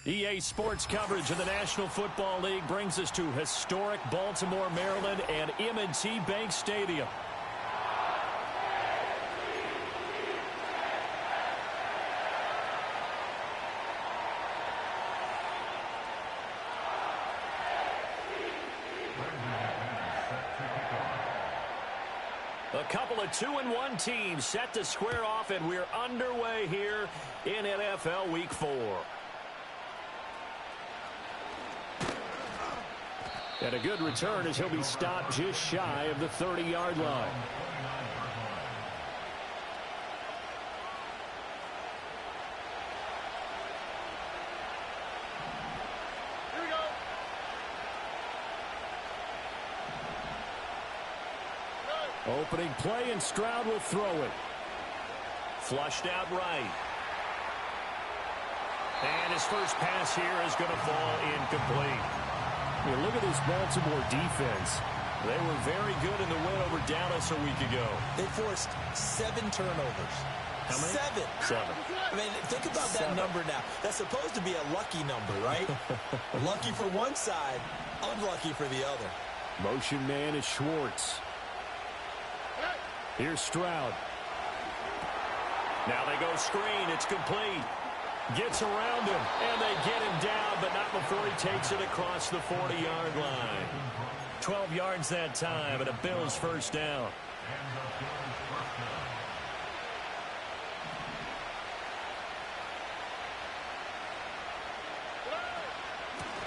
EA Sports coverage of the National Football League brings us to historic Baltimore, Maryland, and M&T Bank Stadium. A couple of 2-1 teams set to square off, and we're underway here in NFL Week 4. And a good return as he'll be stopped just shy of the 30-yard line. Opening play, and Stroud will throw it. Flushed out right. And his first pass here is going to fall incomplete. You look at this Baltimore defense. They were very good in the win over Dallas a week ago. They forced 7 turnovers. How many? 7. I mean, think about that number now. That's supposed to be a lucky number, right? Lucky for one side, unlucky for the other. Motion man is Schwartz. Here's Stroud. Now they go screen. It's complete. Gets around him, and they get him down, but not before he takes it across the 40-yard line. 12 yards that time, and a Bills first down.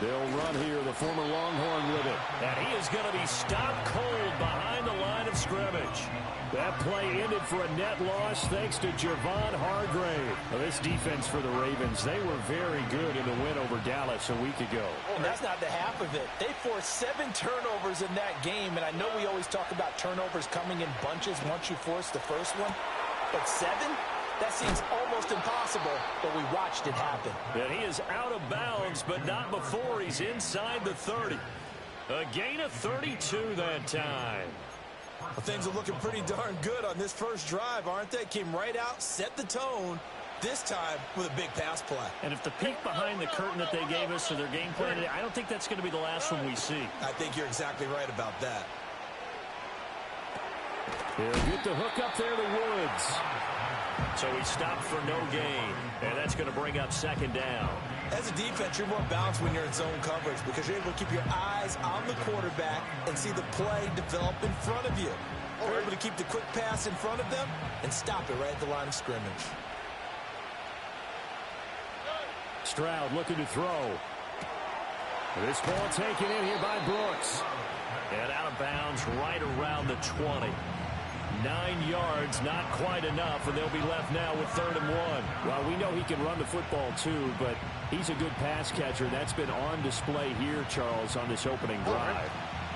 They'll run here, the former Longhorn with it. And he is going to be stopped cold behind the line of scrimmage. That play ended for a net loss thanks to Javon Hargrave. Well, this defense for the Ravens, they were very good in the win over Dallas a week ago. And that's not the half of it. They forced 7 turnovers in that game, and I know we always talk about turnovers coming in bunches once you force the first one. But 7? That seems almost impossible, but we watched it happen. And he is out of bounds, but not before he's inside the 30. A gain of 32 that time. Well, things are looking pretty darn good on this first drive, aren't they? Came right out, set the tone, this time with a big pass play. And if the peek behind the curtain that they gave us or their game plan today, I don't think that's going to be the last one we see. I think you're exactly right about that. He'll get the hook up there to Woods. So he stopped for no gain, and that's going to bring up second down. As a defense, you're more balanced when you're in zone coverage because you're able to keep your eyes on the quarterback and see the play develop in front of you. You're able to keep the quick pass in front of them and stop it right at the line of scrimmage. Stroud looking to throw. This ball taken in here by Brooks. And out of bounds right around the 20. 9 yards, not quite enough, and they'll be left now with 3rd and 1. Well, we know he can run the football too, but he's a good pass catcher. That's been on display here, Charles, on this opening drive.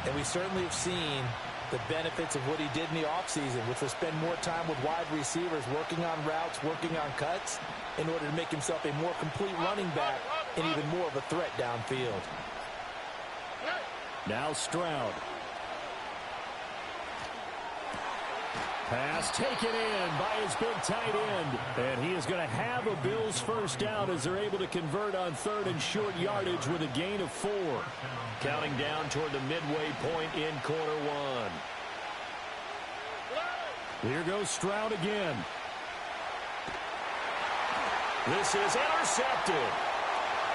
And we certainly have seen the benefits of what he did in the offseason, which was spend more time with wide receivers, working on routes, working on cuts, in order to make himself a more complete running back and even more of a threat downfield. Now Stroud. Pass taken in by his big tight end. And he is going to have a Bills first down as they're able to convert on 3rd and short yardage with a gain of 4. Counting down toward the midway point in quarter 1. Here goes Stroud again. This is intercepted.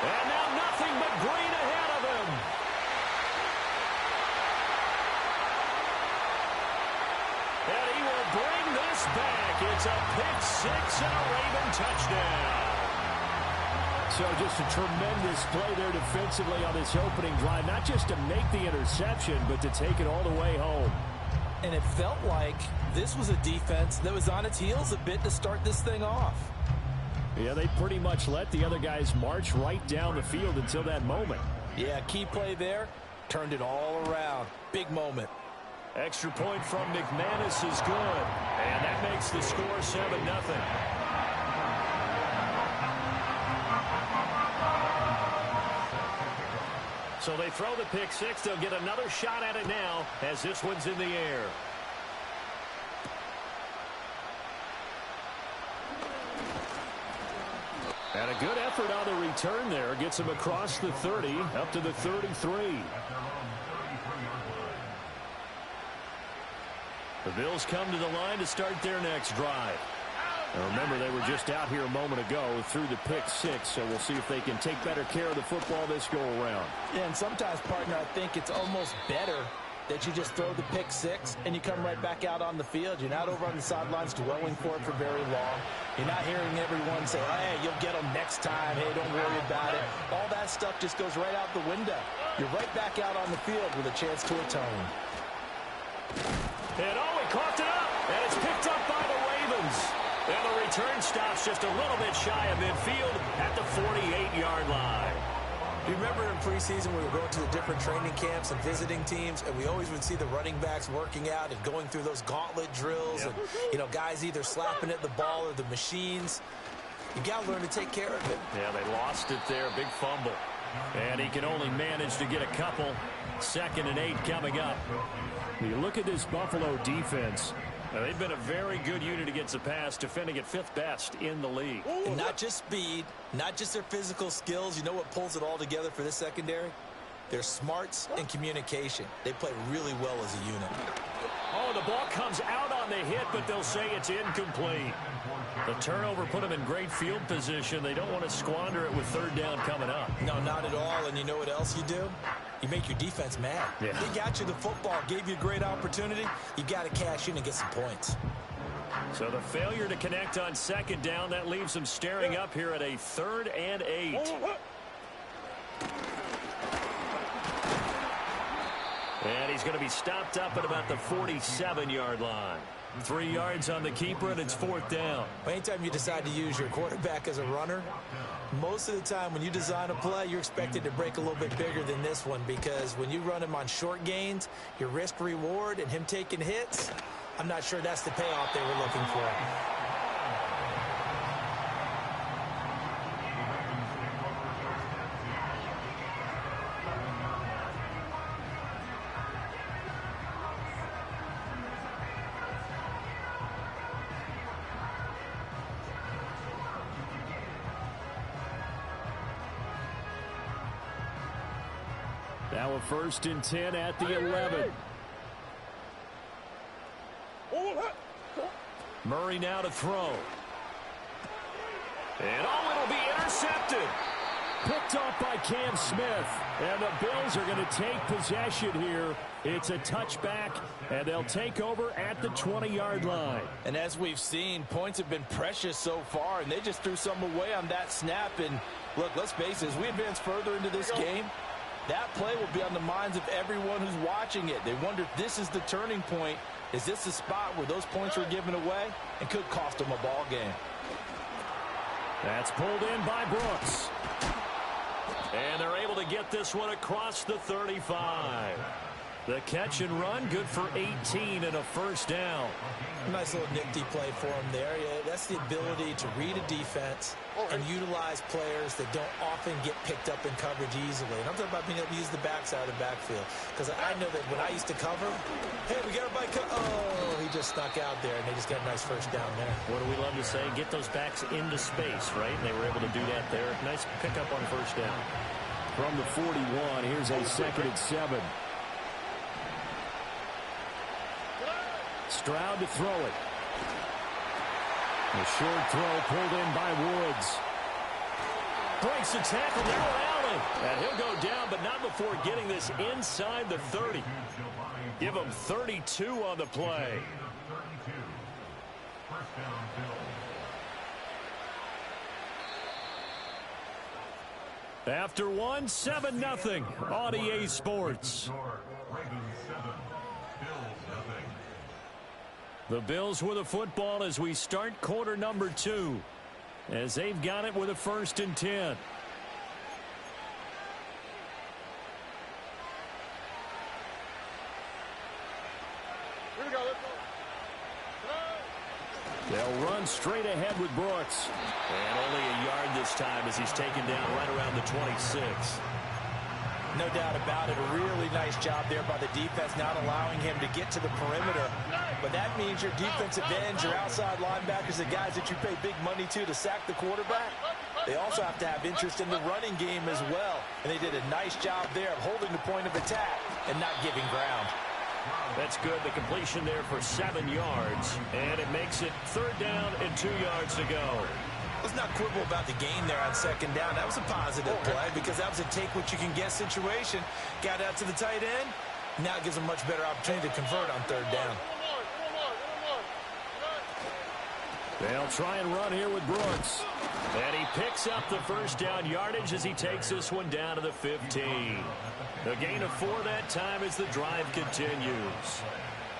And now nothing but green ahead of him. And he will bring this back. It's a pick 6 and a Raven touchdown. So just a tremendous play there defensively on this opening drive. Not just to make the interception, but to take it all the way home. And it felt like this was a defense that was on its heels a bit to start this thing off. Yeah, they pretty much let the other guys march right down the field until that moment. Yeah, key play there. Turned it all around. Big moment. Extra point from McManus is good. And that makes the score 7-0. So they throw the pick 6. They'll get another shot at it now as this one's in the air. And a good effort on the return there gets him across the 30, up to the 33. The Bills come to the line to start their next drive. Now remember, they were just out here a moment ago through the pick 6, so we'll see if they can take better care of the football this go-around. Yeah, and sometimes, partner, I think it's almost better that you just throw the pick 6 and you come right back out on the field. You're not over on the sidelines dwelling for it for very long. You're not hearing everyone say, oh, hey, you'll get them next time. Hey, don't worry about it. All that stuff just goes right out the window. You're right back out on the field with a chance to atone. And he caught it up, and it's picked up by the Ravens. And the return stops just a little bit shy of midfield at the 48-yard line. You remember in preseason we were going to the different training camps and visiting teams, and we always would see the running backs working out and going through those gauntlet drills, and guys either slapping at the ball or the machines. You got to learn to take care of it. Yeah, they lost it there, big fumble. And he can only manage to get a couple. 2nd and 8 coming up. You look at this Buffalo defense. They've been a very good unit against the pass, defending at 5th best in the league. And not just speed, not just their physical skills. You know what pulls it all together for this secondary? Their smarts and communication. They play really well as a unit. Oh, the ball comes out on the hit, but they'll say it's incomplete. The turnover put them in great field position. They don't want to squander it with 3rd down coming up. No, not at all. And you know what else you do? You make your defense mad. Yeah. They got you the football, gave you a great opportunity. You got to cash in and get some points. So the failure to connect on 2nd down, that leaves them staring up here at a 3rd and 8. And he's going to be stopped up at about the 47-yard line. 3 yards on the keeper, and it's 4th down. Anytime you decide to use your quarterback as a runner, most of the time when you design a play, you're expected to break a little bit bigger than this one, because when you run him on short gains, your risk-reward and him taking hits, I'm not sure that's the payoff they were looking for. Now a 1st and 10 at the 11. Murray now to throw. And it'll be intercepted. Picked off by Cam Smith. And the Bills are going to take possession here. It's a touchback, and they'll take over at the 20-yard line. And as we've seen, points have been precious so far, and they just threw some away on that snap. And look, let's face it, as we advance further into this game, that play will be on the minds of everyone who's watching it. They wonder if this is the turning point. Is this the spot where those points were given away and could cost them a ball game? That's pulled in by Brooks. And they're able to get this one across the 35. The catch and run, good for 18 and a 1st down. Nice little nifty play for him there. Yeah, that's the ability to read a defense and utilize players that don't often get picked up in coverage easily. And I'm talking about being able to use the backside of the backfield. Because I know that when I used to cover, hey, we got a bike. Oh, he just stuck out there, and they just got a nice 1st down there. What do we love to say? Get those backs into space, right? And they were able to do that there. Nice pickup on 1st down. From the 41, here's a 2nd and 7. Stroud to throw it. The short throw pulled in by Woods. Breaks the tackle now, Allen. And he'll go down, but not before getting this inside the 30. Give him 32 on the play. After one, 7-0 on EA Sports. The Bills with a football as we start quarter number 2, as they've got it with a 1st and 10. Here we go. They'll run straight ahead with Brooks. And only a yard this time as he's taken down right around the 26. No doubt about it. A really nice job there by the defense, not allowing him to get to the perimeter. But that means your defensive ends, your outside linebackers, the guys that you pay big money to sack the quarterback, They also have to have interest in the running game as well. And they did a nice job there of holding the point of attack and not giving ground. That's good. The completion there for 7 yards. And it makes it 3rd down and 2 yards to go. Let's not quibble about the gain there on 2nd down. That was a positive play because that was a take-what-you-can-get situation. Got out to the tight end. Now it gives them much better opportunity to convert on 3rd down. They'll try and run here with Brooks. And he picks up the 1st down yardage as he takes this one down to the 15. A gain of 4 that time as the drive continues.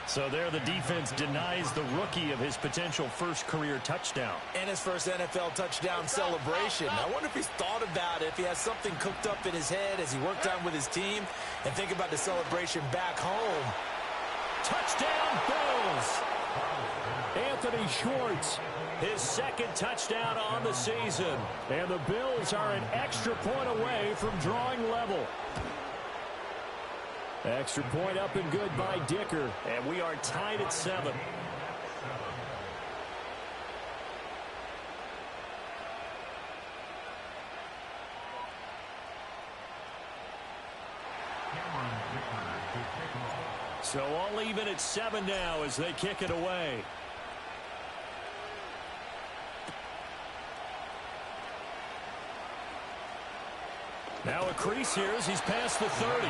So there the defense denies the rookie of his potential first career touchdown. And his first NFL touchdown celebration. I wonder if he's thought about it, if he has something cooked up in his head as he worked on with his team, and think about the celebration back home. Touchdown, Bills! Anthony Schwartz, his 2nd touchdown on the season. And the Bills are an extra point away from drawing level. Extra point up and good by Dicker. And we are tied at 7. So all even at 7 now as they kick it away. Now a crease here as he's past the 30.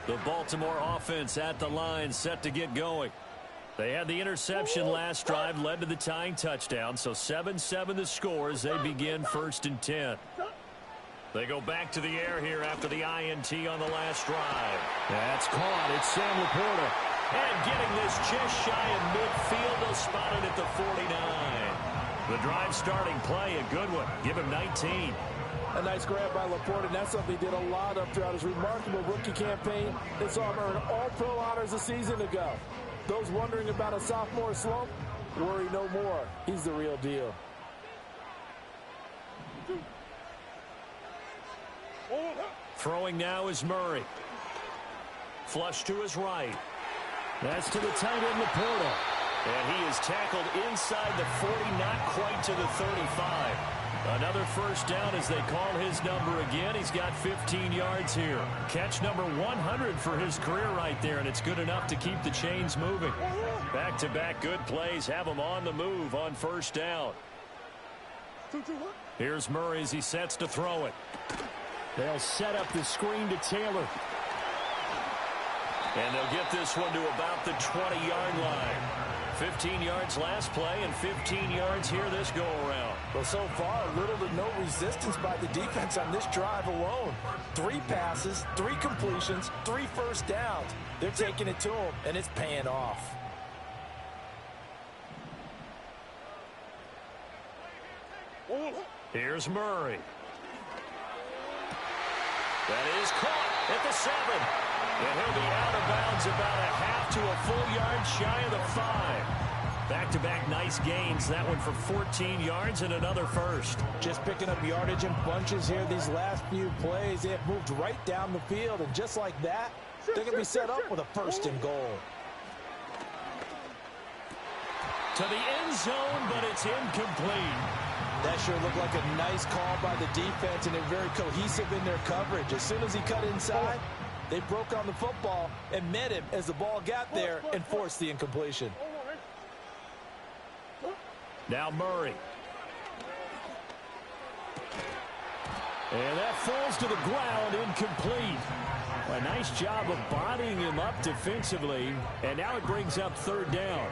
The Baltimore offense at the line, set to get going. They had the interception last drive, led to the tying touchdown, so 7-7 the score as they begin 1st and 10. They go back to the air here after the INT on the last drive. That's caught. It's Sam Laporta. And getting this just shy of midfield, they'll spot it at the 49. The drive starting play, a good one. Give him 19. A nice grab by Laporta, and that's something he did a lot of throughout his remarkable rookie campaign. They saw him earn all-pro honors a season ago. Those wondering about a sophomore slump, worry no more. He's the real deal. Throwing now is Murray. Flush to his right. That's to the tight end, Laporta. And he is tackled inside the 40, not quite to the 35. Another 1st down as they call his number again. He's got 15 yards here. Catch number 100 for his career right there, and it's good enough to keep the chains moving. Back-to-back good plays have him on the move on 1st down. Here's Murray as he sets to throw it. They'll set up the screen to Taylor. And they'll get this one to about the 20-yard line. 15 yards last play and 15 yards here this go-around. Well, so far, little to no resistance by the defense on this drive alone. 3 passes, 3 completions, 3 1st downs. They're taking it to him, and it's paying off. Here's Murray. That is caught at the 7. And he'll be out of bounds about a half to a full yard shy of the 5. Back-to-back nice gains. That one for 14 yards and another 1st. Just picking up yardage in bunches here these last few plays. They have moved right down the field, and just like that, they're going to be set up with a 1st and goal. To the end zone, but it's incomplete. That sure looked like a nice call by the defense, and they're very cohesive in their coverage. As soon as he cut inside, they broke on the football and met him as the ball got there and forced the incompletion. Now Murray. And that falls to the ground, incomplete. A nice job of bodying him up defensively, and now it brings up 3rd down.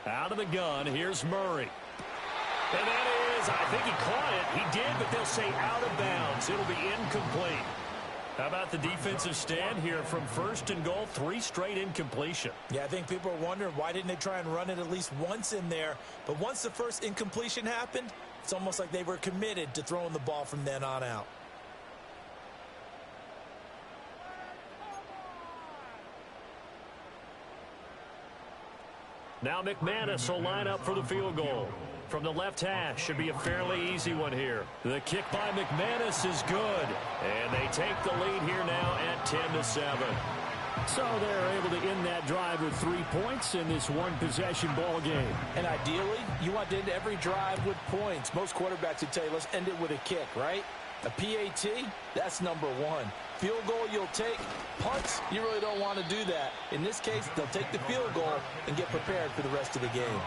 Out of the gun, here's Murray. And that is, I think he caught it. He did, but they'll say out of bounds. It'll be incomplete. How about the defensive stand here from 1st and goal, 3 straight incompletion. Yeah, I think people are wondering why didn't they try and run it at least once in there. But once the first incompletion happened, it's almost like they were committed to throwing the ball from then on out. Now McManus will line up for the field goal. From the left hash, should be a fairly easy one here. The kick by McManus is good. And they take the lead here now at 10-7. So they're able to end that drive with 3 points in this one-possession ball game. And ideally, you want to end every drive with points. Most quarterbacks would tell you, let's end it with a kick, right? A PAT, that's number one. Field goal you'll take. Punts, you really don't want to do that. In this case, they'll take the field goal and get prepared for the rest of the game.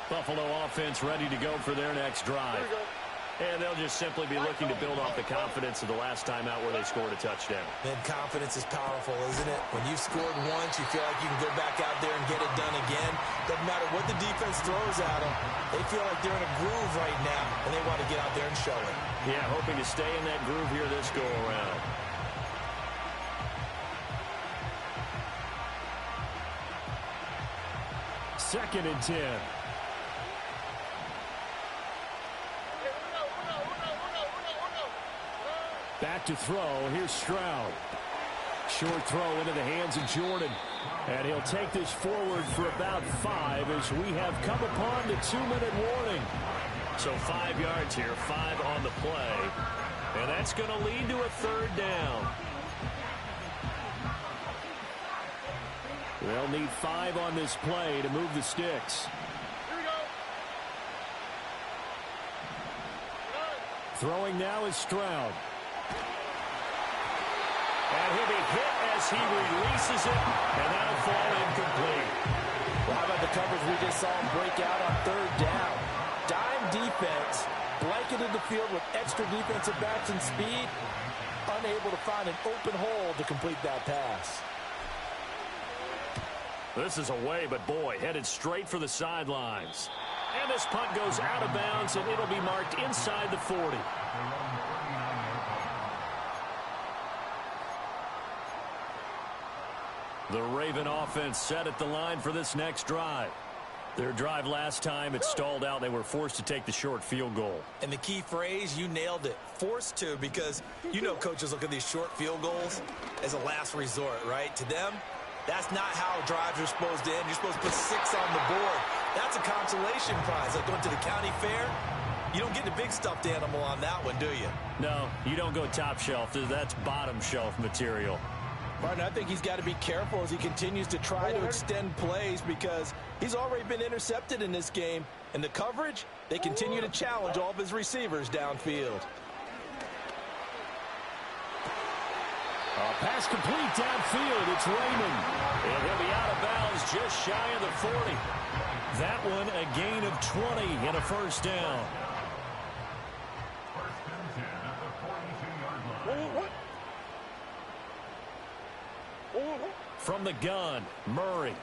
Buffalo offense ready to go for their next drive. And they'll just simply be looking to build off the confidence of the last time out where they scored a touchdown. Man, confidence is powerful, isn't it? When you've scored once, you feel like you can go back out there and get it done again. Doesn't matter what the defense throws at them. They feel like they're in a groove right now, and they want to get out there and show it. Yeah, hoping to stay in that groove here this go-around. Second and 10. Back to throw. Here's Stroud. Short throw into the hands of Jordan. And he'll take this forward for about 5 as we have come upon the 2-minute warning. So 5 yards here, 5 on the play. And that's going to lead to a third down. They'll need 5 on this play to move the sticks. Throwing now is Stroud. And he'll be hit as he releases it, and that'll fall incomplete. Well, how about the coverage we just saw him break out on third down? Dime defense, blanketed the field with extra defensive backs and speed, unable to find an open hole to complete that pass. This is away, but boy, headed straight for the sidelines. And this punt goes out of bounds, and it'll be marked inside the 40. The Raven offense set at the line for this next drive. Their drive last time, it stalled out. They were forced to take the short field goal. And the key phrase, you nailed it, forced to, because you know coaches look at these short field goals as a last resort, right? To them, that's not how drives are supposed to end. You're supposed to put 6 on the board. That's a consolation prize. Like going to the county fair, you don't get the big stuffed animal on that one, do you? No, you don't go top shelf. That's bottom shelf material. Martin, I think he's got to be careful as he continues to try to extend plays because he's already been intercepted in this game. And the coverage, they continue to challenge all of his receivers downfield. Pass complete downfield. It's Raymond. And he'll be out of bounds just shy of the 40. That one a gain of 20 and a first down. From the gun, Murray.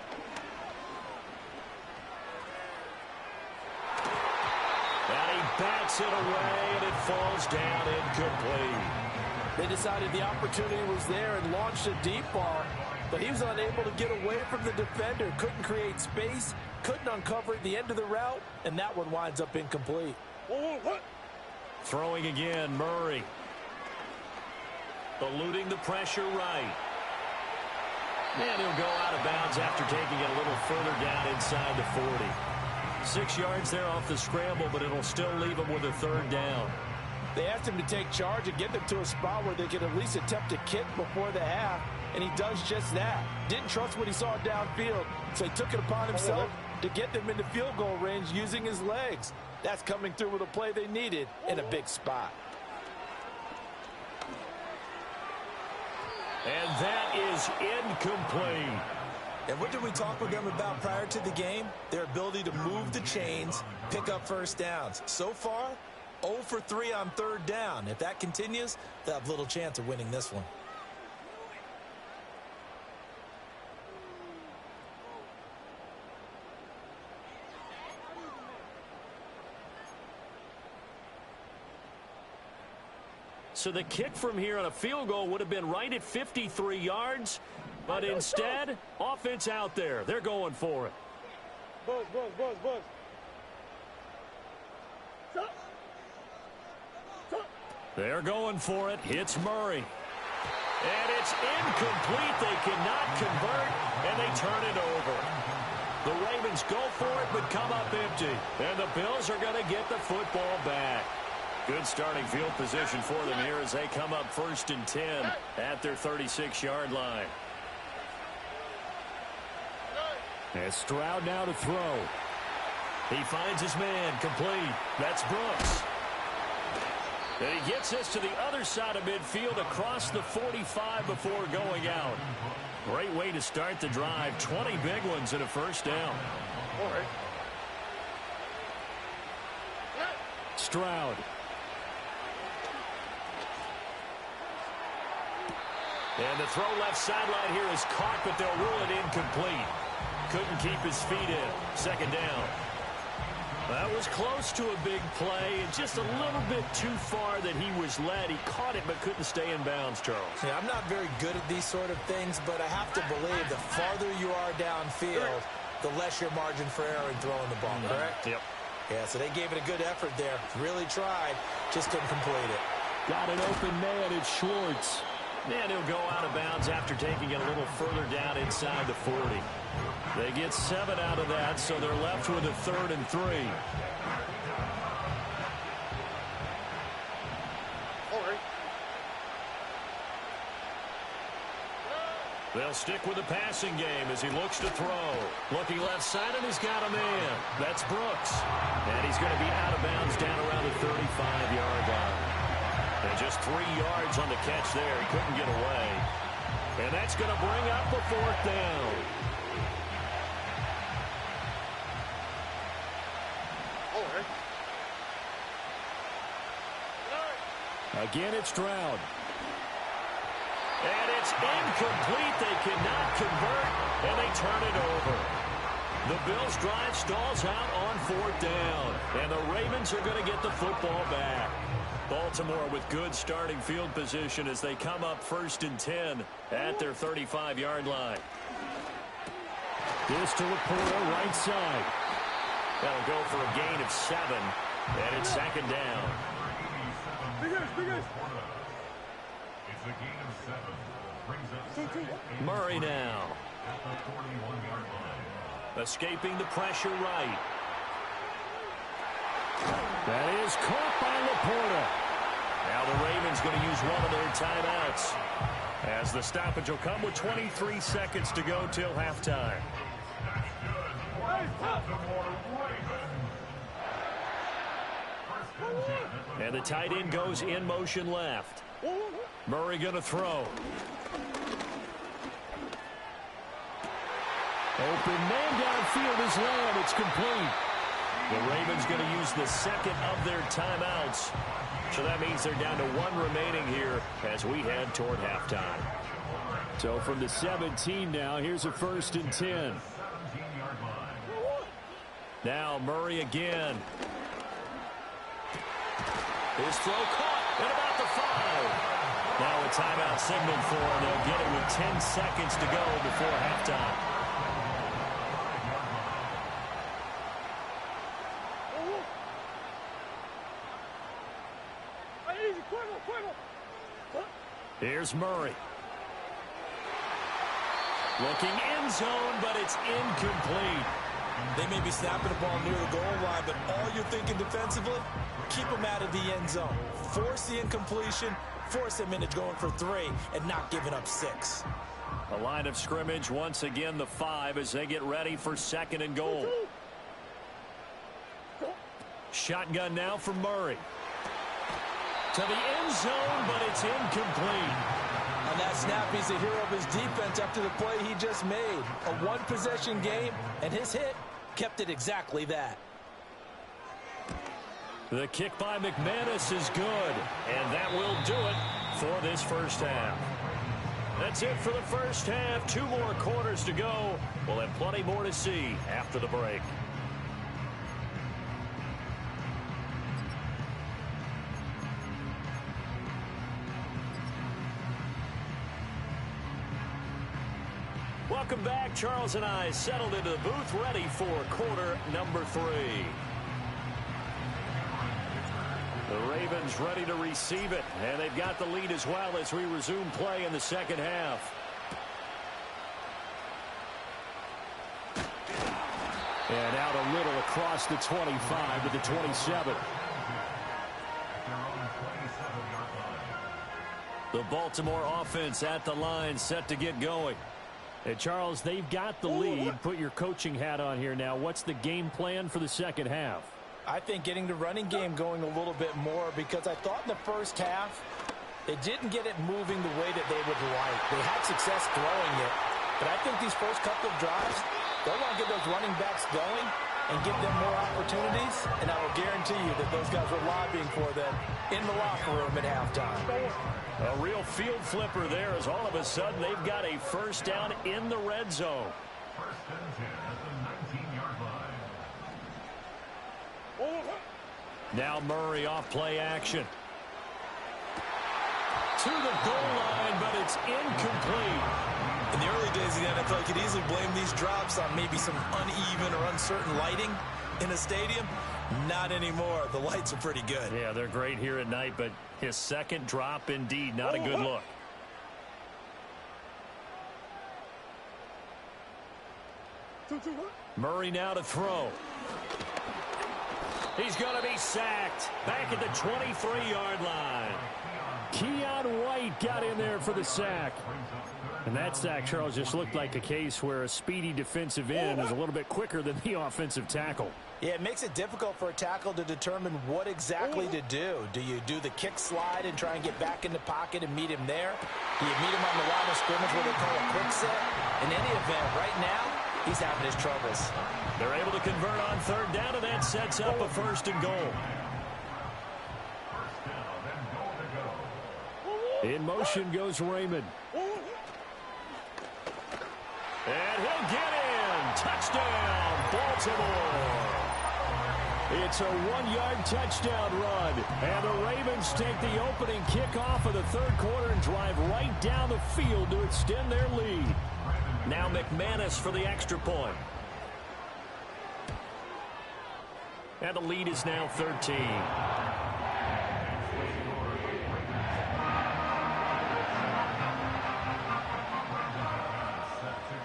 And he bats it away, and it falls down incomplete. They decided the opportunity was there and launched a deep ball, but he was unable to get away from the defender. Couldn't create space, couldn't uncover at the end of the route, and that one winds up incomplete. Throwing again, Murray. Eluding the pressure right. And he'll go out of bounds after taking it a little further down inside the 40. 6 yards there off the scramble, but it'll still leave him with a third down. They asked him to take charge and get them to a spot where they could at least attempt a kick before the half, and he does just that. Didn't trust what he saw downfield, so he took it upon himself to get them into field goal range using his legs. That's coming through with a play they needed in a big spot. And that is incomplete. And what did we talk with them about prior to the game? Their ability to move the chains, pick up first downs. So far, 0 for 3 on third down. If that continues, they'll have little chance of winning this one. So the kick from here on a field goal would have been right at 53 yards. But instead, offense out there. They're going for it. They're going for it. Hits Murray. And it's incomplete. They cannot convert, and they turn it over. The Ravens go for it, but come up empty. And the Bills are going to get the football back. Good starting field position for them here as they come up 1st and 10 at their 36-yard line. And Stroud now to throw. He finds his man, complete. That's Brooks. And he gets this to the other side of midfield across the 45 before going out. Great way to start the drive. 20 big ones and a first down. All right. Stroud. And the throw left sideline here is caught, but they'll rule it incomplete. Couldn't keep his feet in. 2nd down. That was close to a big play, and just a little bit too far that he was led. He caught it but couldn't stay in bounds, Charles. Yeah, I'm not very good at these sort of things, but I have to believe the farther you are downfield, the less your margin for error in throwing the ball, correct? Yep. Yeah, so they gave it a good effort there. Really tried, just couldn't complete it. Got an open man, it's Schwartz. And he'll go out of bounds after taking it a little further down inside the 40. They get 7 out of that, so they're left with a 3rd and 3. All right. They'll stick with the passing game as he looks to throw. Looking left side, and he's got a man. That's Brooks. And he's going to be out of bounds down around the 35-yard line. And just 3 yards on the catch there. He couldn't get away. And that's going to bring up the 4th down. All right. Again, it's Stroud. And it's incomplete. They cannot convert, and they turn it over. The Bills' drive stalls out on 4th down. And the Ravens are going to get the football back. Baltimore with good starting field position as they come up 1st and 10 at their 35-yard line. This to Laporta, right side. That'll go for a gain of 7, and it's 2nd down. It's a gain of 7. Brings up 2nd. Murray now. At the 41-yard line. Escaping the pressure right. That is caught by Laporta. Now the Ravens going to use one of their timeouts as the stoppage will come with 23 seconds to go till halftime. And the tight end goes in motion left. Murray going to throw. Open man downfield is Lamb. It's complete. The Ravens going to use the 2nd of their timeouts. So that means they're down to 1 remaining here as we head toward halftime. So from the 17 now, here's a 1st and 10. Now Murray again. His throw caught at about the 5. Now a timeout signaled for, and they'll get it with 10 seconds to go before halftime. Here's Murray. Looking end zone, but it's incomplete. They may be snapping the ball near the goal line, but all you're thinking defensively, keep them out of the end zone. Force the incompletion, force them into going for 3, and not giving up 6. A line of scrimmage once again, the 5, as they get ready for 2nd and goal. Shotgun now for Murray. To the end zone, but it's incomplete. On that snap, he's a hero of his defense after the play he just made. A one-possession game, and his hit kept it exactly that. The kick by McManus is good, and that will do it for this first half. That's it for the first half. 2 more quarters to go. We'll have plenty more to see after the break. Welcome back. Charles and I settled into the booth, ready for quarter number 3. The Ravens ready to receive it, and they've got the lead as well as we resume play in the second half. And out a little across the 25 to the 27. The Baltimore offense at the line, set to get going. And Charles, they've got the lead. Put your coaching hat on here now. What's the game plan for the second half? I think getting the running game going a little bit more, because I thought in the first half they didn't get it moving the way that they would like. They had success throwing it, but I think these first couple of drives, they'll want to get those running backs going and give them more opportunities, and I will guarantee you that those guys were lobbying for them in the locker room at halftime. A real field flipper there, as all of a sudden they've got a first down in the red zone. First and 10 at the 19-yard line. Now Murray off play action. To the goal line, but it's incomplete. In the early days of the NFL, you could easily blame these drops on maybe some uneven or uncertain lighting in a stadium. Not anymore. The lights are pretty good. Yeah, they're great here at night, but his second drop, indeed, not a good look. Murray now to throw. He's going to be sacked back at the 23-yard line. Keon White got in there for the sack. And that sack, Charles, just looked like a case where a speedy defensive end is a little bit quicker than the offensive tackle. Yeah, it makes it difficult for a tackle to determine what exactly to do. Do you do the kick slide and try and get back in the pocket and meet him there? Do you meet him on the line of scrimmage where they call a quick set? In any event, right now, he's having his troubles. They're able to convert on third down, and that sets up a first and goal. First down and goal to go. In motion goes Raymond. And he'll get in. Touchdown, Baltimore. It's a 1-yard touchdown run. And the Ravens take the opening kickoff of the third quarter and drive right down the field to extend their lead. Now McManus for the extra point. And the lead is now 13.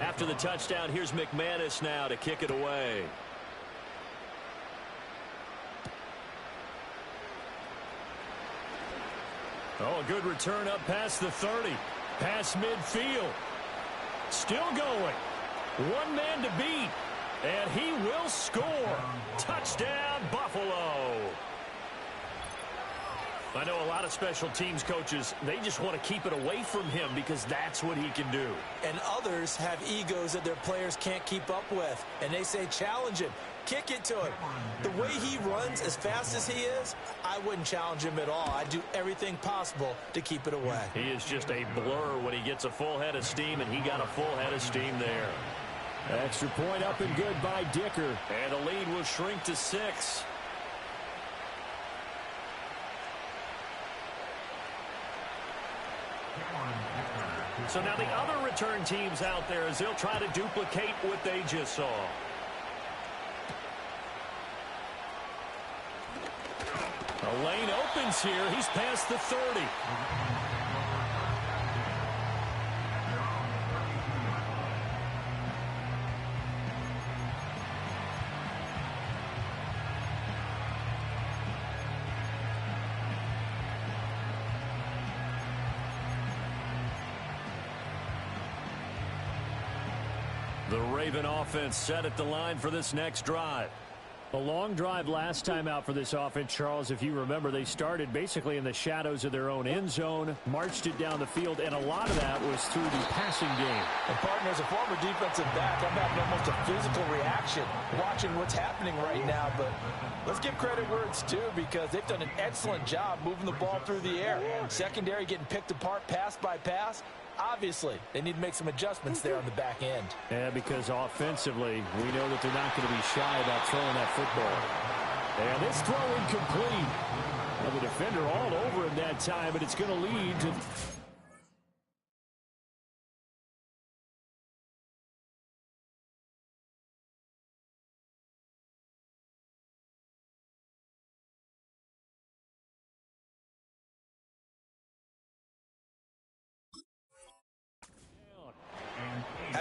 After the touchdown, here's McManus now to kick it away. Oh, a good return up past the 30. Past midfield. Still going. One man to beat. And he will score. Touchdown, Buffalo. I know a lot of special teams coaches, they just want to keep it away from him because that's what he can do. And others have egos that their players can't keep up with. And they say, challenge him. Kick it to him. The way he runs as fast as he is, I wouldn't challenge him at all. I'd do everything possible to keep it away. He is just a blur when he gets a full head of steam, and he got a full head of steam there. Extra point up and good by Dicker. And the lead will shrink to 6. So now the other return teams out there as they'll try to duplicate what they just saw. A lane opens here. He's past the 30. The Raven offense set at the line for this next drive. A long drive last time out for this offense, Charles. If you remember, they started basically in the shadows of their own end zone, marched it down the field, and a lot of that was through the passing game. And, partner, as a former defensive back, I'm having almost a physical reaction watching what's happening right now. But let's give credit where it's due because they've done an excellent job moving the ball through the air. Secondary getting picked apart pass by pass. Obviously, they need to make some adjustments there on the back end. Yeah, because offensively, we know that they're not going to be shy about throwing that football. And this throw incomplete. Well, the defender all over him that time, but it's going to lead to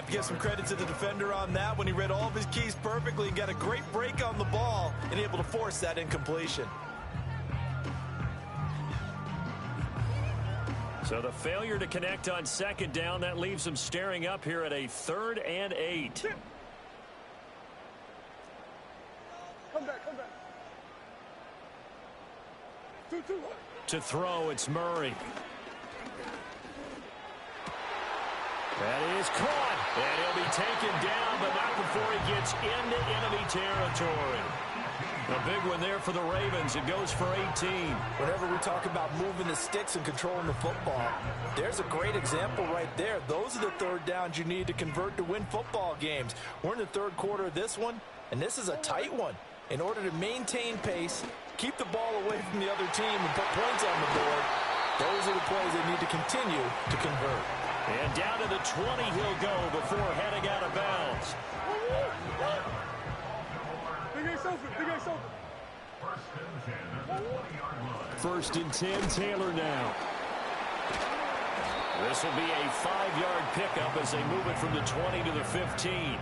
have to give some credit to the defender on that when he read all of his keys perfectly and got a great break on the ball and able to force that incompletion. So the failure to connect on second down, that leaves them staring up here at a 3rd and 8. Come back. Two. To throw, it's Murray. That is caught. And he'll be taken down, but not before he gets into enemy territory. A big one there for the Ravens. It goes for 18. Whenever we talk about moving the sticks and controlling the football, there's a great example right there. Those are the third downs you need to convert to win football games. We're in the third quarter of this one, and this is a tight one. In order to maintain pace, keep the ball away from the other team, and put points on the board, those are the plays they need to continue to convert. And down to the 20 he'll go before heading out of bounds. Big Ace open. First and 10, Taylor now. This will be a 5-yard pickup as they move it from the 20 to the 15.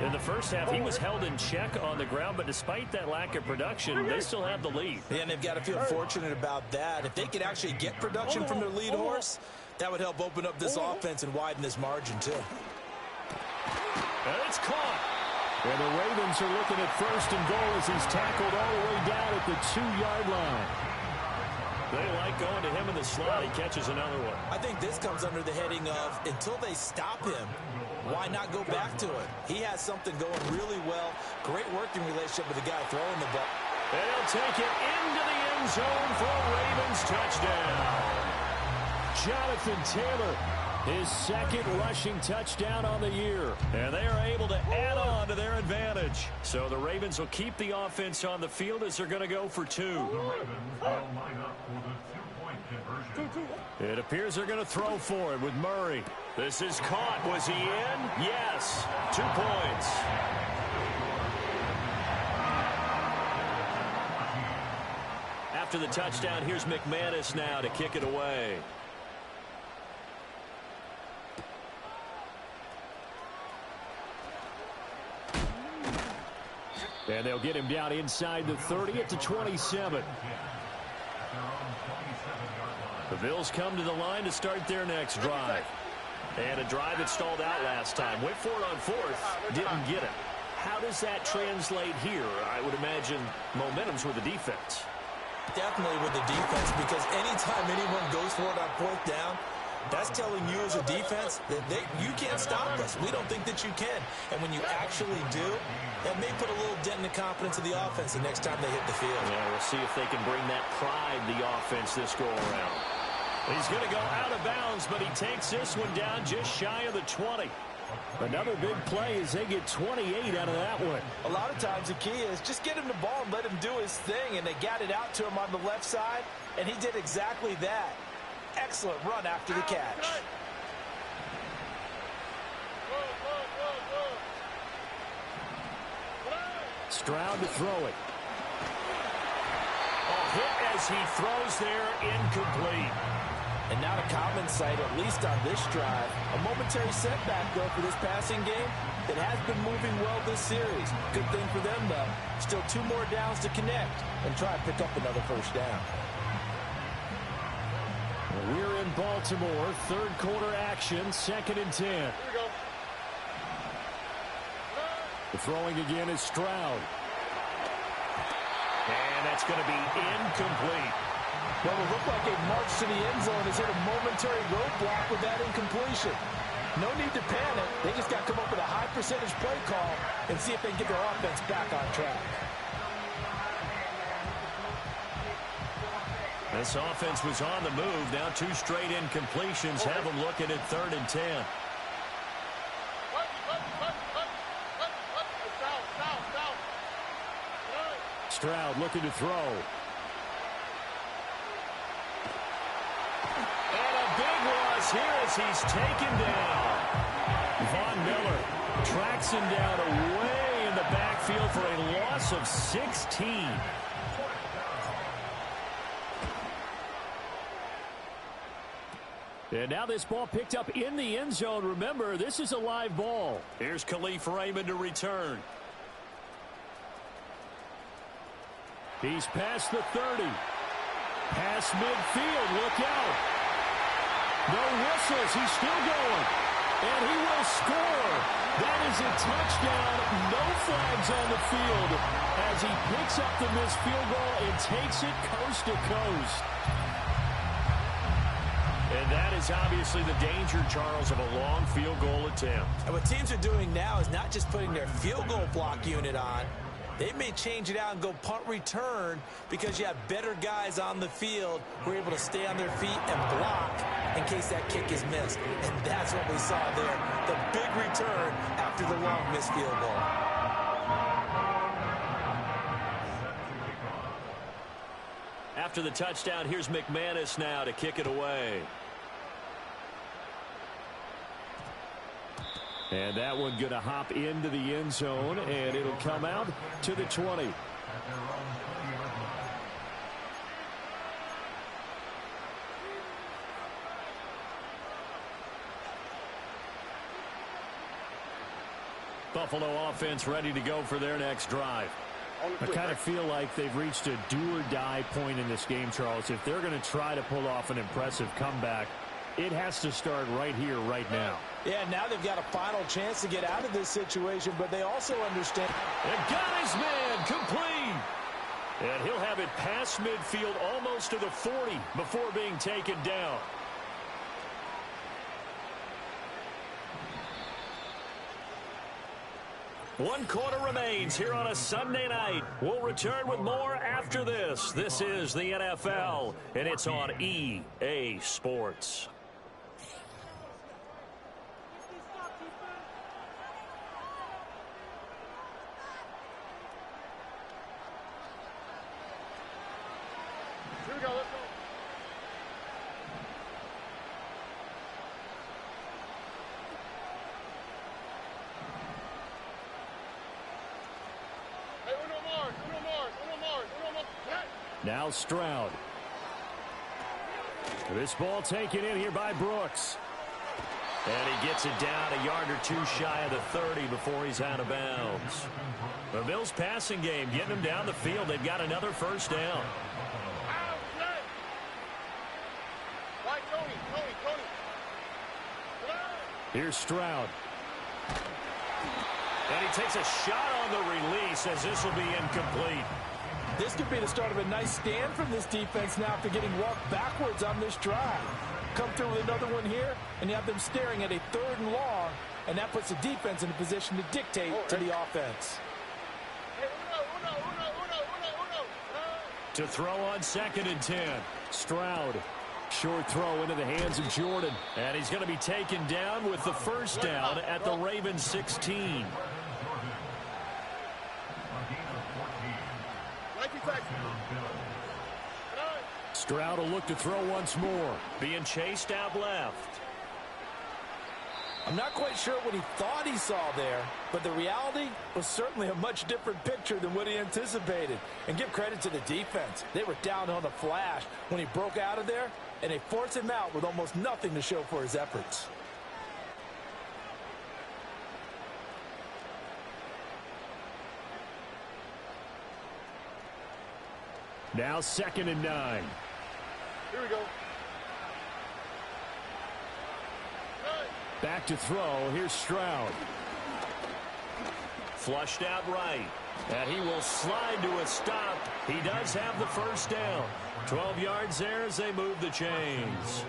In the first half, he was held in check on the ground, but despite that lack of production, they still have the lead. Yeah, and they've got to feel fortunate about that. If they could actually get production from their lead horse, that would help open up this offense and widen this margin, too. And it's caught. And the Ravens are looking at 1st and goal as he's tackled all the way down at the 2-yard line. They like going to him in the slot. He catches another one. I think this comes under the heading of, until they stop him, why not go back to it? He has something going really well. Great working relationship with the guy throwing the ball. And he'll take it into the end zone for a Ravens touchdown. Jonathan Taylor, his 2nd rushing touchdown on the year. And they are able to add on to their advantage. So the Ravens will keep the offense on the field as they're going to go for 2. The Ravens will line up for the 2-point conversion. It appears they're going to throw for it with Murray. This is caught. Was he in? Yes. 2 points. After the touchdown, here's McManus now to kick it away. And they'll get him down inside the 30 at the 27. The Bills come to the line to start their next drive. And a drive that stalled out last time. Went for it on 4th. Didn't get it. How does that translate here? I would imagine momentum's with the defense. Definitely with the defense, because anytime anyone goes for it on 4th down, that's telling you as a defense that you can't stop us. We don't think that you can. And when you actually do, that may put a little dent in the confidence of the offense the next time they hit the field. Yeah, we'll see if they can bring that pride to the offense this go-around. He's going to go out of bounds, but he takes this one down just shy of the 20. Another big play as they get 28 out of that one. A lot of times the key is just get him the ball and let him do his thing, and they got it out to him on the left side, and he did exactly that. Excellent run after the catch. Stroud to throw it. Hit as he throws there, incomplete. And not a common sight, at least on this drive. A momentary setback, though, for this passing game that has been moving well this series. Good thing for them, though. Still 2 more downs to connect and try to pick up another 1st down. We're in Baltimore. 3rd quarter action. 2nd and 10. Here we go. The throwing again is Stroud. And that's going to be incomplete. Well, it looked like a march to the end zone has hit a momentary roadblock with that incompletion. No need to panic. They just got to come up with a high percentage play call and see if they can get their offense back on track. This offense was on the move. Now 2 straight incompletions have them looking at 3rd and 10. Stroud looking to throw. And a big loss here as he's taken down. Von Miller tracks him down away in the backfield for a loss of 16. And now this ball picked up in the end zone. Remember, this is a live ball. Here's Khalif Raymond to return. He's past the 30. Past midfield. Look out. No whistles. He's still going. And he will score. That is a touchdown. No flags on the field as he picks up the missed field goal and takes it coast to coast. And that is obviously the danger, Charles, of a long field goal attempt. And what teams are doing now is not just putting their field goal block unit on. They may change it out and go punt return because you have better guys on the field who are able to stay on their feet and block in case that kick is missed. And that's what we saw there, the big return after the long missed field goal. After the touchdown, here's McManus now to kick it away. And that one going to hop into the end zone, and it'll come out to the 20. Buffalo offense ready to go for their next drive. I kind of feel like they've reached a do-or-die point in this game, Charles. If they're going to try to pull off an impressive comeback, it has to start right here, right now. Yeah, now they've got a final chance to get out of this situation, but they also understand. And got his man complete. And he'll have it past midfield almost to the 40 before being taken down. One quarter remains here on a Sunday night. We'll return with more after this. This is the NFL, and it's on EA Sports. Here we go, let's go. Hey, uno Mars. Now Stroud. This ball taken in here by Brooks. And he gets it down a yard or two shy of the 30 before he's out of bounds. The Bills passing game getting them down the field. They've got another first down. Here's Stroud. And he takes a shot on the release as this will be incomplete. This could be the start of a nice stand from this defense now after getting walked backwards on this drive. Come through with another one here, and you have them staring at a 3rd and long, and that puts the defense in a position to dictate to the offense. To throw on 2nd and 10. Stroud. Short throw into the hands of Jordan. And he's going to be taken down with the first down at the Ravens 16. Stroud will look to throw once more. Being chased out left. I'm not quite sure what he thought he saw there, but the reality was certainly a much different picture than what he anticipated. And give credit to the defense. They were down on the flash when he broke out of there, and they forced him out with almost nothing to show for his efforts. Now 2nd and 9. Here we go. Back to throw. Here's Stroud. Flushed out right. And he will slide to a stop. He does have the first down. 12 yards there as they move the chains.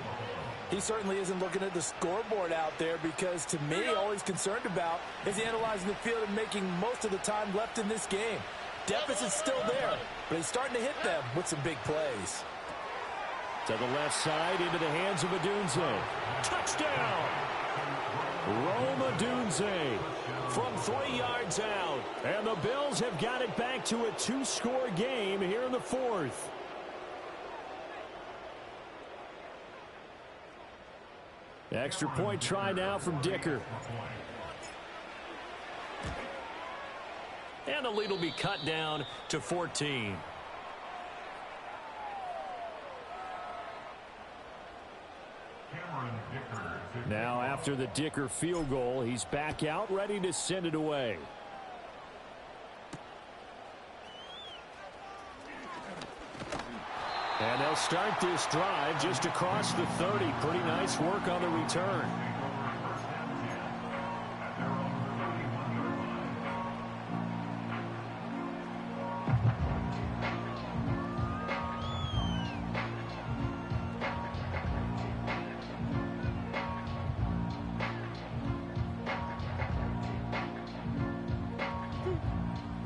He certainly isn't looking at the scoreboard out there because, to me, all he's concerned about is analyzing the field and making most of the time left in this game. Deficit's still there, but he's starting to hit them with some big plays. To the left side, into the hands of Odunze. Touchdown! Rome Odunze From 3 yards out. And the Bills have got it back to a 2-score game here in the 4th. Extra point try now from Dicker. And the lead will be cut down to 14. Cameron Now after the Dicker field goal, he's back out ready to send it away. And they'll start this drive just across the 30. Pretty nice work on the return.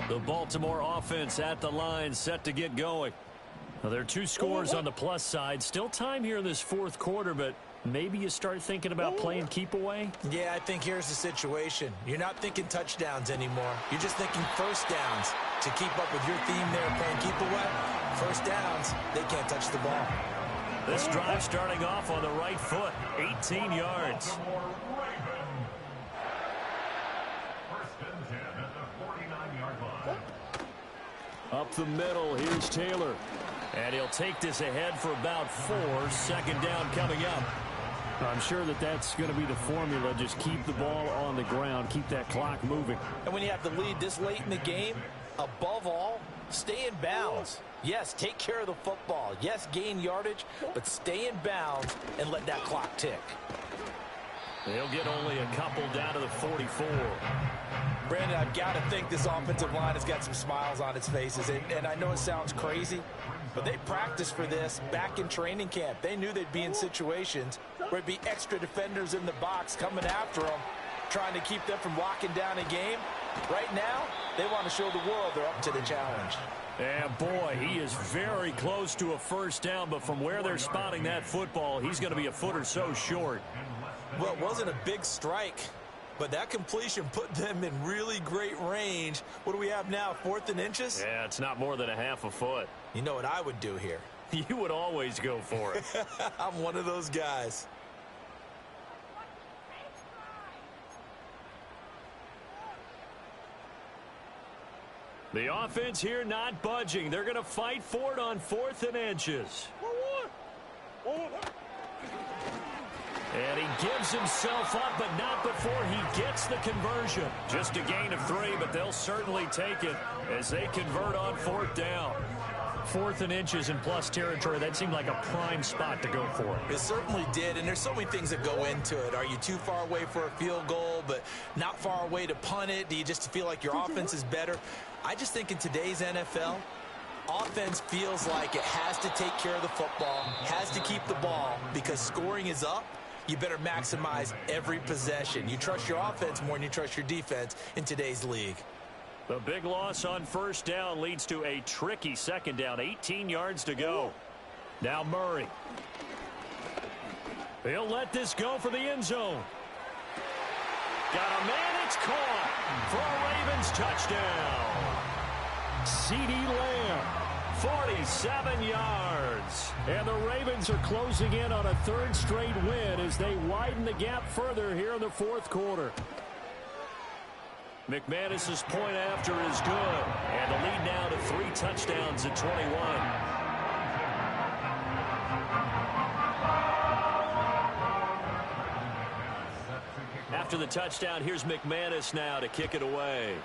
The Baltimore offense at the line, set to get going. Well, there are two scores on the plus side. Still time here in this fourth quarter, but maybe you start thinking about playing keep away? Yeah, I think here's the situation. You're not thinking touchdowns anymore. You're just thinking first downs. To keep up with your theme there, playing keep away, first downs, they can't touch the ball. This drive starting off on the right foot, 18 yards. Up the middle, here's Taylor. And he'll take this ahead for about 4. Second down coming up. I'm sure that that's going to be the formula. Just keep the ball on the ground. Keep that clock moving. And when you have the lead this late in the game, above all, stay in bounds. Yes, take care of the football. Yes, gain yardage, but stay in bounds and let that clock tick. They'll get only a couple down to the 44. Brandon, I've got to think this offensive line has got some smiles on its faces. And I know it sounds crazy, but they practiced for this back in training camp. They knew they'd be in situations where it'd be extra defenders in the box coming after them, trying to keep them from locking down a game. Right now, they want to show the world they're up to the challenge. And boy, he is very close to a first down, but from where they're spotting that football, he's going to be a foot or so short. Well, it wasn't a big strike, but that completion put them in really great range. What do we have now, 4th and inches? Yeah, it's not more than a half a foot. You know what I would do here? You would always go for it. I'm one of those guys. The offense here not budging. They're going to fight for it on 4th and inches. And he gives himself up, but not before he gets the conversion. Just a gain of 3, but they'll certainly take it as they convert on 4th down. 4th and inches in plus territory, that seemed like a prime spot to go for. It certainly did, and there's so many things that go into it. Are you too far away for a field goal, but not far away to punt it? Do you just feel like your offense is better? I just think in today's NFL, offense feels like it has to take care of the football, has to keep the ball, because scoring is up. You better maximize every possession. You trust your offense more than you trust your defense in today's league. The big loss on first down leads to a tricky second down. 18 yards to go. Now Murray. He'll let this go for the end zone. Got a man, it's caught for a Ravens touchdown. CeeDee Lamb, 47 yards. And the Ravens are closing in on a 3rd straight win as they widen the gap further here in the 4th quarter. McManus's point after is good. And the lead now to 3 touchdowns at 21. After the touchdown, here's McManus now to kick it away.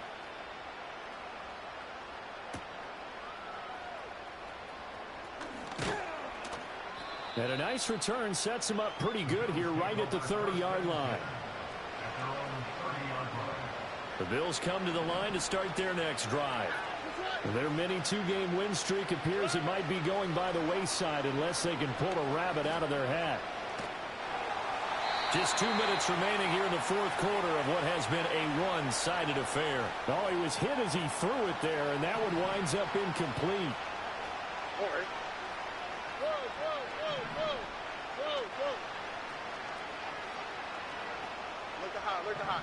And a nice return sets him up pretty good here right at the 30-yard line. The Bills come to the line to start their next drive. Their mini 2-game win streak appears it might be going by the wayside unless they can pull a rabbit out of their hat. Just 2 minutes remaining here in the 4th quarter of what has been a one-sided affair. Oh, he was hit as he threw it there, and that one winds up incomplete. All right. Whoa. Look at hot.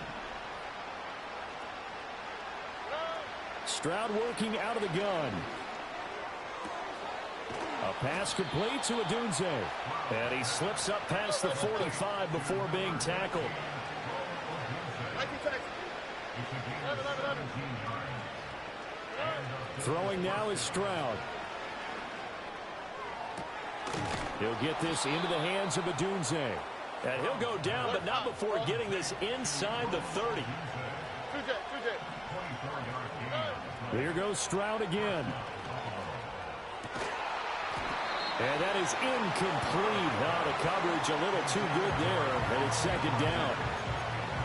Stroud working out of the gun. A pass complete to Odunze. And he slips up past the 45 before being tackled. Throwing now is Stroud. He'll get this into the hands of Odunze. And he'll go down, but not before getting this inside the 30. Here goes Stroud again. And that is incomplete. Now the coverage a little too good there, and it's second down.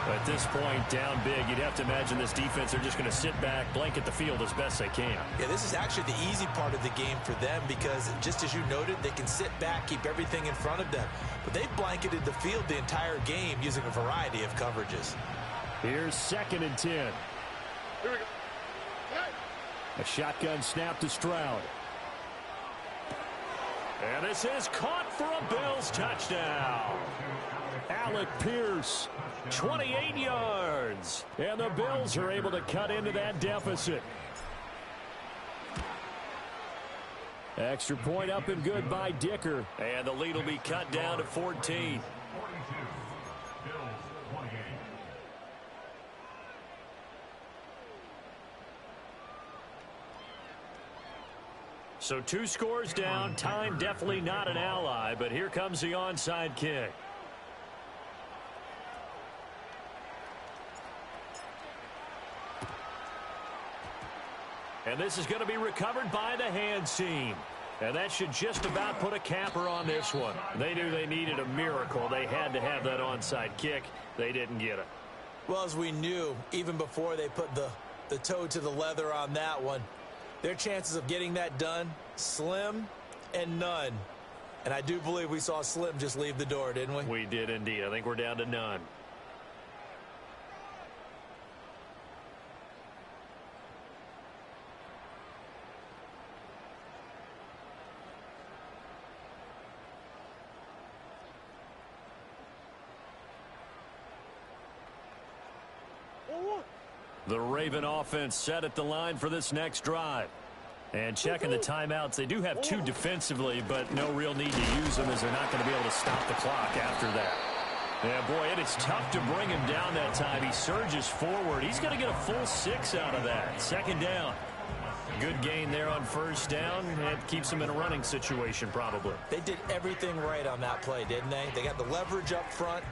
At this point, down big, you'd have to imagine this defense are just going to sit back, blanket the field as best they can. Yeah, this is actually the easy part of the game for them because, just as you noted, they can sit back, keep everything in front of them. But they've blanketed the field the entire game using a variety of coverages. Here's 2nd and 10. Here we go. A shotgun snap to Stroud. And this is caught for a Bills touchdown. Alec Pierce, 28 yards. and the Bills are able to cut into that deficit. Extra point up and good by Dicker. And the lead will be cut down to 14. So 2 scores down. Time definitely not an ally, but here comes the onside kick. And this is going to be recovered by the hands team. And that should just about put a capper on this one. They knew they needed a miracle. They had to have that onside kick. They didn't get it. Well, as we knew, even before they put the toe to the leather on that one, their chances of getting that done, slim and none. And I do believe we saw Slim just leave the door, didn't we? We did indeed. I think we're down to none. The Raven offense set at the line for this next drive. And checking the timeouts, they do have 2 defensively, but no real need to use them as they're not going to be able to stop the clock after that. Yeah, boy, it is tough to bring him down that time. He surges forward. He's going to get a full 6 out of that. 2nd down. Good gain there on 1st down. It keeps him in a running situation probably. They did everything right on that play, didn't they? They got the leverage up front,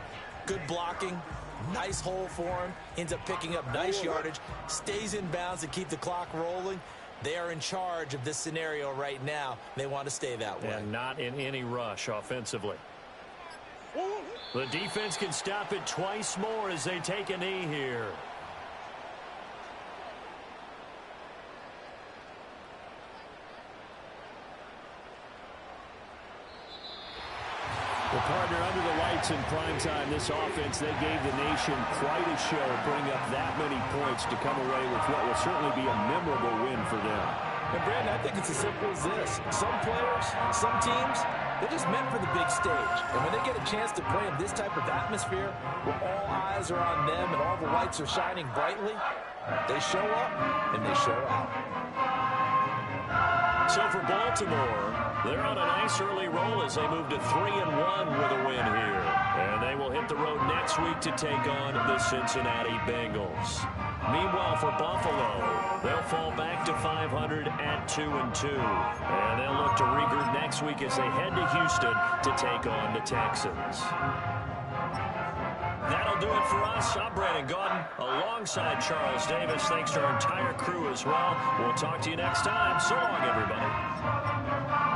good blocking, nice hole for him, ends up picking up nice yardage, stays in bounds to keep the clock rolling. They are in charge of this scenario right now. They want to stay that way. And not in any rush offensively. The defense can stop it twice more as they take a knee here. The partner under the lights in primetime, this offense, they gave the nation quite a show, putting up that many points to come away with what will certainly be a memorable win for them. And Brandon, I think it's as simple as this. Some players, some teams, they're just meant for the big stage. And when they get a chance to play in this type of atmosphere, where all eyes are on them and all the lights are shining brightly, they show up and they show out. So for Baltimore, they're on a nice early roll as they move to 3-1 with a win here. And they will hit the road next week to take on the Cincinnati Bengals. Meanwhile, for Buffalo, they'll fall back to 500 at 2-2. And they'll look to regroup next week as they head to Houston to take on the Texans. That'll do it for us. I'm Brandon Gaudin alongside Charles Davis. Thanks to our entire crew as well. We'll talk to you next time. So long, everybody.